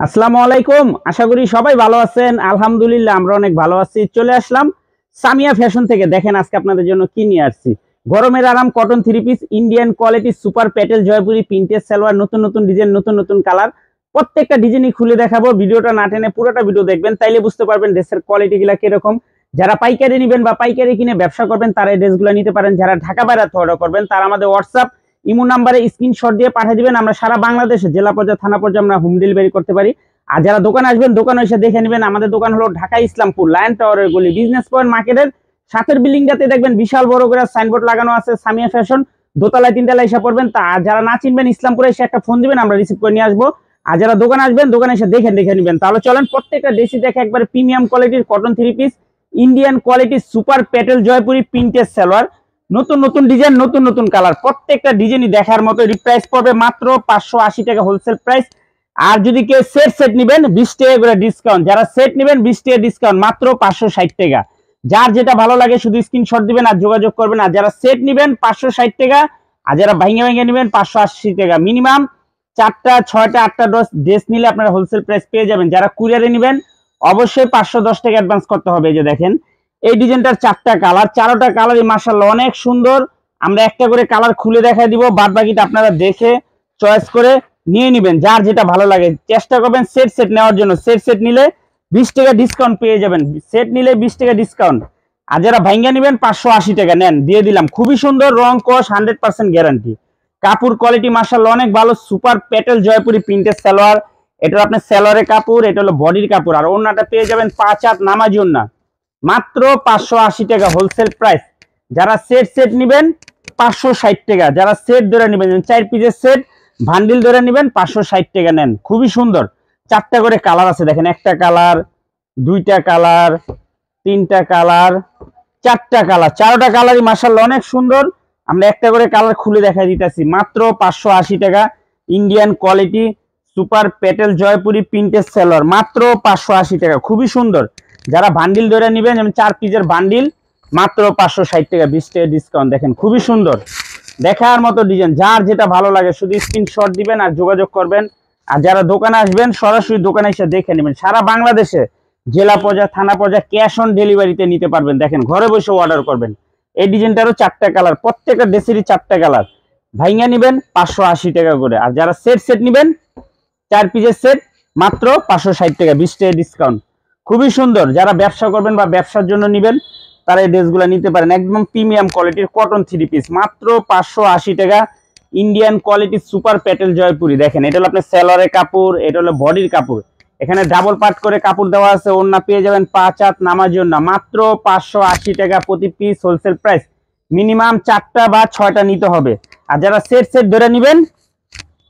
আসসালামু আলাইকুম। আশা করি সবাই ভালো আছেন। আলহামদুলিল্লাহ আমরা অনেক ভালো আছি। চলে আসলাম সামিয়া ফ্যাশন থেকে। দেখেন আজকে আপনাদের জন্য কি নিয়ে আসছি। গরমের আরাম cotton three piece, Indian quality super Patel Jaipuri printed salwar, নতুন নতুন ডিজাইন, নতুন নতুন কালার। প্রত্যেকটা ডিজাইনই খুলে দেখাবো। ভিডিওটা না টেনে পুরোটা ভিডিও দেখবেন, তাইলে বুঝতে পারবেন ড্রেসের কোয়ালিটিগুলো কিরকম। যারা পাইকারি নেবেন বা পাইকারি কিনে ব্যবসা করবেন তারা এই ড্রেসগুলো নিতে পারেন। যারা ঢাকা বাইরে অর্ডার করবেন তারা আমাদের হোয়াটসঅ্যাপ ইমো নাম্বারে স্ক্রিনশট দিয়ে পাঠিয়ে দিবেন। আমরা সারা বাংলাদেশে জেলা পর্যায়ে থানা পর্যায়ে আমরা হোম ডেলিভারি করতে পারি। আর যারা দোকানে আসবেন দোকানে এসে দেখে নেবেন। আমাদের দোকান হলো ঢাকা ইসলামপুর লায়ন টাওয়ারের গলি, বিজনেস পয়েন্ট মার্কেটের সাথের বিল্ডিংটাতে দেখবেন বিশাল বড় করে সাইনবোর্ড লাগানো আছে সামিয়া ফ্যাশন। দোতলায় তিনতলায় এসে পড়বেন। তা যারা না চিনবেন ইসলামপুরে এসে একটা ফোন দিবেন, আমরা রিসিভ করে নিয়ে আসবো। আর যারা দোকানে আসবেন দোকানে এসে দেখে নেবেন। তাহলে চলেন প্রত্যেকটা দেশি দেখে একবার প্রিমিয়াম কোয়ালিটির cotton three piece, Indian quality super Patel Jaipuri printed salwar, নতুন নতুন ডিজাইন, নতুন নতুন কালার। প্রত্যেকটা ডিজাইনই দেখার মতো। প্রাইস পড়বে মাত্র 580 টাকা হোলসেল প্রাইস। আর যদি কেউ সেট নেবেন 20 টাকা করে ডিসকাউন্ট। যারা সেট নেবেন 20 টাকা ডিসকাউন্ট, মাত্র 560 টাকা। যার যেটা ভালো লাগে শুধু স্ক্রিনশট দিবেন আর যোগাযোগ করবেন। আর যারা সেট নেবেন 560 টাকা, আর যারা ভাঙে নেবেন 580 টাকা। মিনিমাম 4টা 6টা 8টা ড্রেস নিলে আপনারা হোলসেল প্রাইস পেয়ে যাবেন। যারা কুরিয়ারে নেবেন অবশ্যই 510 টাকা অ্যাডভান্স করতে হবে। এই যে দেখেন এই ডিজাইনটার 4টা কালার, 4টা কালারই মাশাআল্লাহ অনেক সুন্দর। আমরা একটা করে কালার খুলে দেখাই দিব, বাদ বাকিটা আপনারা দেখে চয়েস করে নিয়ে নেবেন। যার যেটা ভালো লাগে চেষ্টা করবেন সেট নেওয়ার জন্য। সেট নিলে 20 টাকা ডিসকাউন্ট পেয়ে যাবেন। সেট নিলে 20 টাকা ডিসকাউন্ট। আর যারা ভাঙ্গা নেবেন 580 টাকা নেন, দিয়ে দিলাম। খুবই সুন্দর, রং কস 100% গ্যারান্টি। কাপড় কোয়ালিটি মাশাআল্লাহ অনেক ভালো। Super Patel Jaipuri printed salwar. এটা আপনার সালোয়ারের কাপড়, এটা হলো বডির কাপড়। আর ওন্নাটা পেয়ে যাবেন 5 হাত নামাজি ওন্না, মাত্র 580 টাকা হোলসেল প্রাইস। যারা সেট নেবেন 560 টাকা। যারা সেট ধরে নেবেন 4 পিসের সেট ভান্ডিল ধরে নেবেন 560 টাকা নেন। খুবই সুন্দর। 4টা করে কালার আছে দেখেন, একটা কালার, 2টা কালার, 3টা কালার, 4টা কালার। 4টা কালারই মাশাআল্লাহ অনেক সুন্দর। আমরা একটা করে কালার খুলে দেখাই দিতেছি। মাত্র 580 টাকা Indian quality super Patel Jaipuri printed salwar, মাত্র 580 টাকা। খুবই সুন্দর। যারা বান্ডিল ধরে নেবেন যেমন 4 পিসের বান্ডিল, মাত্র 560 টাকা, 20 টাকা ডিসকাউন্ট। দেখেন খুবই সুন্দর, দেখার মতো ডিজাইন। যার যেটা ভালো লাগে শুধু স্ক্রিনশট দিবেন আর যোগাযোগ করবেন। আর যারা দোকানে আসবেন সরাসরি দোকানে এসে দেখে নেবেন। সারা বাংলাদেশে জেলা পর্যায়ে থানা পর্যায়ে ক্যাশ অন ডেলিভারিতে নিতে পারবেন। দেখেন ঘরে বসে অর্ডার করবেন। এই ডিজাইনটারও 4টা কালার, প্রত্যেকটা ড্রেসেরই 4টা কালার। ভাইঙ্গা নেবেন 580 টাকা করে। আর যারা সেট নেবেন 4 পিসের সেট, মাত্র 560 টাকা, 20 টাকা ডিসকাউন্ট। খুবই সুন্দর। যারা ব্যবসা করবেন বা ব্যবসার জন্য নেবেন তারা এই ড্রেসগুলো নিতে পারেন। একদম প্রিমিয়াম কোয়ালিটির কটন থ্রি পিস, মাত্র 580 টাকা Indian quality super Patel Jaipuri. দেখেন এটা হলো আপনার সালোয়ারের কাপড়, এটা হলো বডির কাপড়। এখানে ডাবল পার্ট করে কাপড় দেওয়া আছে। ওন্না পেয়ে যাবেন 5 হাত নামাজি ওন্না, মাত্র 580 টাকা প্রতি পিস হোলসেল প্রাইস। মিনিমাম 4টা বা 6টা নিতে হবে। আর যারা সেট ধরে নেবেন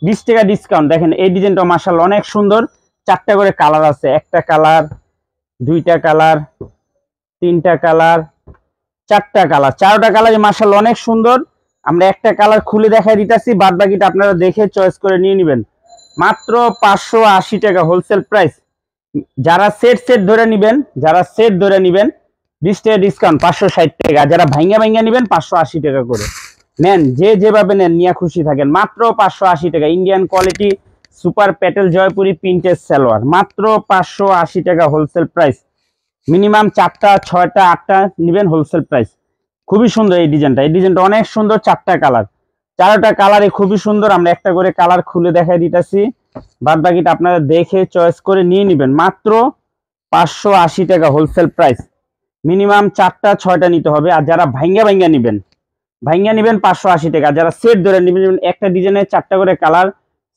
20 টাকা ডিসকাউন্ট। দেখেন এই ডিজাইনটা মাশাআল্লাহ অনেক সুন্দর। 4টা করে কালার আছে, একটা কালার, 2টা কালার, 3টা কালার, 4টা কালার। 4টা কালারই মাশাআল্লাহ অনেক সুন্দর। আমরা একটা কালার খুলে দেখাই দিতেছি, বাদ বাকিটা আপনারা দেখে চয়েস করে নিয়ে নেবেন। মাত্র 580 টাকা হোলসেল প্রাইস। যারা সেট ধরে নেবেন, 20 টাকা ডিসকাউন্ট, 560 টাকা। যারা ভাঙ্গা নেবেন 580 টাকা করে নেন। যেভাবে নেন নিয়ে খুশি থাকেন। মাত্র 580 টাকা Indian quality super Patel Jaipuri printed salwar, মাত্র 580 টাকা হোলসেল প্রাইস। মিনিমাম 4টা 6টা 8টা নেবেন হোলসেল প্রাইস। খুবই সুন্দর এই ডিজাইনটা অনেক সুন্দর। 4টা কালার, 4টা কালারই খুবই সুন্দর। আমরা একটা করে কালার খুলে দেখাই দিতেছি, বাদ বাকিটা আপনারা দেখে চয়েস করে নিয়ে নেবেন। মাত্র 580 টাকা হোলসেল প্রাইস। মিনিমাম 4টা 6টা নিতে হবে। আর যারা ভাঙ্গা নেবেন 580 টাকা। যারা সেট ধরে নেবেন একটা ডিজাইনের 4টা করে কালার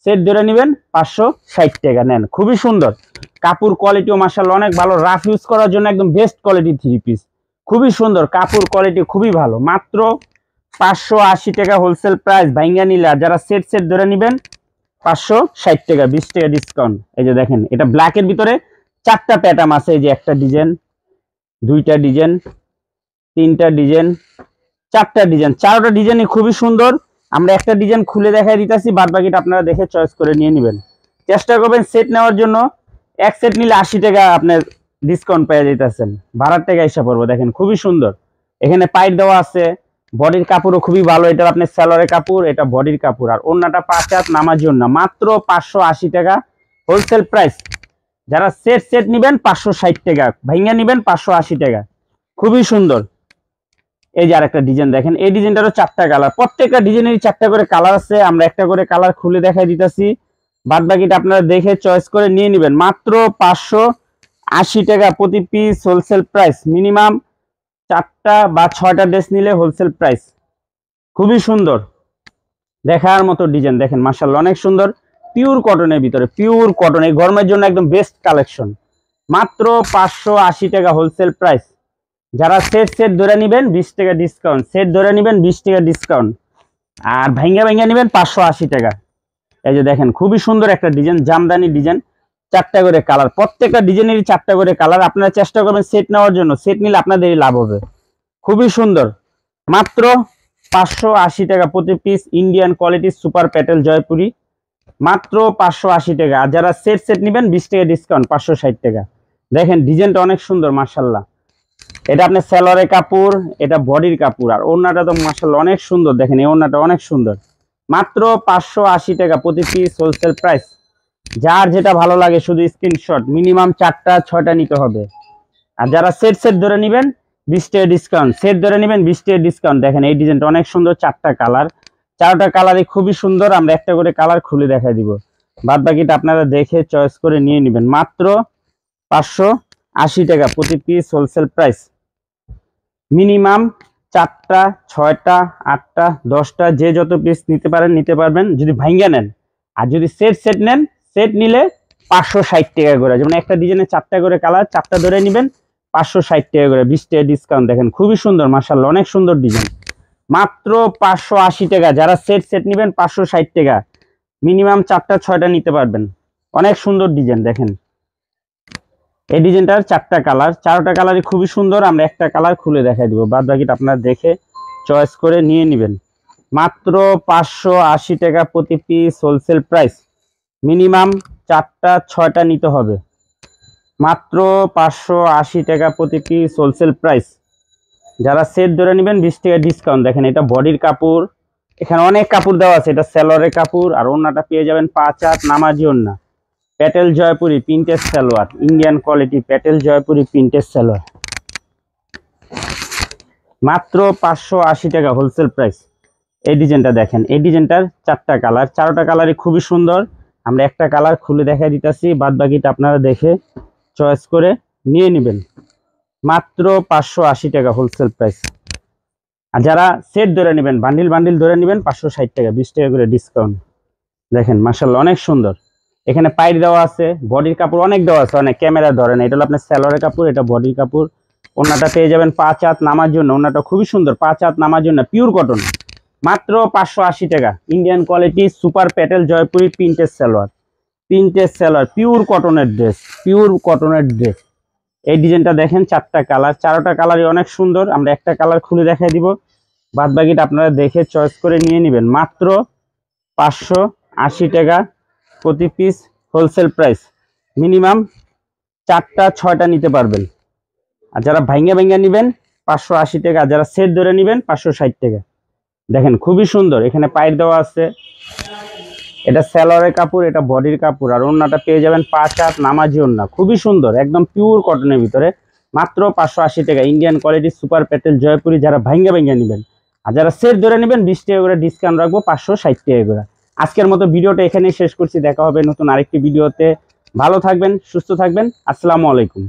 সেট ধরে নেবেন 560 টাকা নেন। খুবই সুন্দর। কাপড় কোয়ালিটিও মাশাআল্লাহ অনেক ভালো। রাফ ইউজ করার জন্য একদম বেস্ট কোয়ালিটি থ্রি পিস। খুবই সুন্দর, কাপড় কোয়ালিটি খুবই ভালো। মাত্র 580 টাকা হোলসেল প্রাইস ভাঙ্গা নিলে। আর যারা সেট ধরে নেবেন 560 টাকা, 20 টাকা ডিসকাউন্ট। এই যে দেখেন এটা ব্ল্যাকের ভিতরে 4টা প্যাটার্ন আছে। এই যে একটা ডিজাইন, 2টা ডিজাইন, 3টা ডিজাইন, 4টা ডিজাইন। 4টা ডিজাইনই খুবই সুন্দর। আমরা একটা ডিজাইন খুলে দেখাই দিতেছি, বাদ বাকিটা আপনারা দেখে চয়েস করে নিয়ে নেবেন। চেষ্টা করবেন সেট নেওয়ার জন্য। এক সেট নিলে 80 টাকা আপনার ডিসকাউন্ট পেয়ে যেতেছেন, ভাড়ার টাকা হিসাব করবো। দেখেন খুবই সুন্দর। এখানে পাইপ দেওয়া আছে, বডির কাপড়ও খুবই ভালো। এটা আপনার সালোয়ারের কাপড়, এটা বডির কাপড়। আর ওন্নাটা 5 হাত নামার জন্য, মাত্র 580 টাকা হোলসেল প্রাইস। যারা সেট সেট নেবেন 560 টাকা, ভাইঙ্গা নেবেন 580 টাকা। খুবই সুন্দর। এই যে আরেকটা ডিজাইন দেখেন, এই ডিজাইনটারও 4টা কালার, প্রত্যেকটা ডিজাইনেরই 4টা করে কালার আছে। আমরা একটা করে কালার খুলে দেখাই দিতেছি, বাদ বাকিটা আপনারা দেখে চয়েস করে নিয়ে নেবেন। মাত্র 580 টাকা প্রতি পিস হোলসেল প্রাইস। মিনিমাম 4টা বা 6টা ড্রেস নিলে হোলসেল প্রাইস। খুবই সুন্দর, দেখার মতো ডিজাইন দেখেন, মাশাআল্লাহ অনেক সুন্দর। পিওর কটনের ভিতরে, পিওর কটন, এই গরমের জন্য একদম বেস্ট কালেকশন। মাত্র 580 টাকা হোলসেল প্রাইস। যারা সেট সেট ধরে নেবেন 20 টাকা ডিসকাউন্ট, সেট ধরে নেবেন 20 টাকা ডিসকাউন্ট, আর ভাঙ্গা ভাঙ্গা নেবেন 580 টাকা। এই যে দেখেন খুবই সুন্দর একটা ডিজাইন, জামদানি ডিজাইন, 4টা করে কালার, প্রত্যেকটা ডিজাইনেরই 4টা করে কালার। আপনারা চেষ্টা করবেন সেট নেওয়ার জন্য, সেট নিলে আপনাদেরই লাভ হবে। খুবই সুন্দর। মাত্র 580 টাকা প্রতি piece Indian quality super Patel Jaipuri. মাত্র 580 টাকা। আর যারা সেট সেট নেবেন 20 টাকা ডিসকাউন্ট, 560 টাকা। দেখেন ডিজাইনটা অনেক সুন্দর মাশাআল্লাহ। এটা আপনার সেলরের কাপড়, এটা বডির কাপড়, আর ওড়নাটা তো মাশাআল্লাহ অনেক সুন্দর। দেখেন এই ওড়নাটা অনেক সুন্দর। মাত্র 580 টাকা প্রতি পিস হোলসেল প্রাইস। যার যেটা ভালো লাগে শুধু স্ক্রিনশট, মিনিমাম 4টা 6টা নিতে হবে। আর যারা সেট সেট ধরে নেবেন 20 টাকা ডিসকাউন্ট, সেট ধরে নেবেন 20 টাকা ডিসকাউন্ট। দেখেন এই ডিজাইনটা অনেক সুন্দর, 4টা কালার, 4টা কালারই খুবই সুন্দর। আমরা একটা করে কালার খুলে দেখাই দিব, বাদ বাকিটা আপনারা দেখে চয়েস করে নিয়ে নেবেন। মাত্র 580 টাকা প্রতি পিস হোলসেল প্রাইস। মিনিমাম 4টা 6টা 8টা 10টা যে যত পিস নিতে পারেন নিতে পারবেন যদি ভাঙ্গা নেন। আর যদি সেট সেট নেন, সেট নিলে 560 টাকা করে। যেমন একটা ডিজাইনে 4টা করে কালার, 4টা ধরে নেবেন 560 টাকা করে, 20 টাকা ডিসকাউন্ট। দেখেন খুবই সুন্দর মাশাআল্লাহ অনেক সুন্দর ডিজাইন। মাত্র 580 টাকা। যারা সেট সেট নেবেন 560 টাকা, মিনিমাম 4টা 6টা নিতে পারবেন। অনেক সুন্দর ডিজাইন দেখেন। এই ডিজাইনটার 4টা কালার, 4টা কালারই খুবই সুন্দর। আমরা একটা কালার খুলে দেখাই দিব, বাদ বাকিটা আপনারা দেখে চয়েস করে নিয়ে নেবেন। মাত্র 580 টাকা প্রতি পিস হোলসেল প্রাইস। মিনিমাম 4টা 6টা নিতে হবে। মাত্র 580 টাকা প্রতি পিস হোলসেল প্রাইস। যারা সেট ধরে নেবেন 20 টাকা ডিসকাউন্ট। দেখেন এটা বডির কাপড়, এখানে অনেক কাপড় দেওয়া আছে। এটা সেলরের কাপড়, আর ওড়নাটা পেয়ে যাবেন 5 হাত নামাজি ওড়না। Patel Jaipuri printed salwar, Indian quality Patel Jaipuri printed salwar. মাত্র 580 টাকা হোলসেল প্রাইস। এই ডিজাইনটা দেখেন, এই ডিজাইনটার 4টা কালার, 4টা কালারই খুবই সুন্দর। আমরা একটা কালার খুলে দেখা দিতেছি, বাদ বাকিটা আপনারা দেখে চয়েস করে নিয়ে নেবেন। মাত্র 580 টাকা হোলসেল প্রাইস। আর যারা সেট ধরে নেবেন, বান্ডিল বান্ডিল ধরে নেবেন 560 টাকা, 20 টাকা করে ডিসকাউন্ট। দেখেন মাশাআল্লাহ অনেক সুন্দর। এখানে পাইপ দেওয়া আছে, বডির কাপড় অনেক দেওয়া আছে, অনেক ক্যামেরা ধরে না। এটা হলো আপনার সেলরের কাপড়, এটা বডির কাপড়। ওড়নাটা পেয়ে যাবেন 5 হাত নামার জন্য, ওড়নাটা খুবই সুন্দর, 5 হাত নামার জন্য পিওর কটন। মাত্র 580 টাকা Indian quality super Patel Jaipuri printed salwar, printed salwar, pure কটনের ড্রেস, পিওর কটনের ড্রেস। এই ডিজাইনটা দেখেন 4টা কালার, 4টা কালারই অনেক সুন্দর। আমরা একটা কালার খুলে দেখাই দিব, বাদ বাকিটা আপনারা দেখে চয়েস করে নিয়ে নেবেন। মাত্র 580 টাকা প্রতি পিস হোলসেল প্রাইস। মিনিমাম 4টা 6টা নিতে পারবেন। আর যারা ভাঙ্গা ভাঙ্গা নেবেন 580 টাকা, আর যারা সেট ধরে নেবেন 560 টাকা। দেখেন খুবই সুন্দর, এখানে পাইপ দেওয়া আছে। এটা সেলরের কাপড়, এটা বডির কাপড়, আর ওড়নাটা পেয়ে যাবেন 5 হাত নামাজি ওড়না, খুবই সুন্দর, একদম পিওর কটনের ভিতরে। মাত্র 580 টাকা Indian quality super Patel Jaipuri. যারা ভাঙ্গা ভাঙ্গা নেবেন, আর যারা সেট ধরে নেবেন 20 টাকা করে ডিসকাউন্ট রাখবো, 560 টাকা করে। আজকের মতো ভিডিওটা এখানেই শেষ করছি, দেখা হবে নতুন আরেকটি ভিডিওতে। ভালো থাকবেন, সুস্থ থাকবেন, আসসালামু আলাইকুম।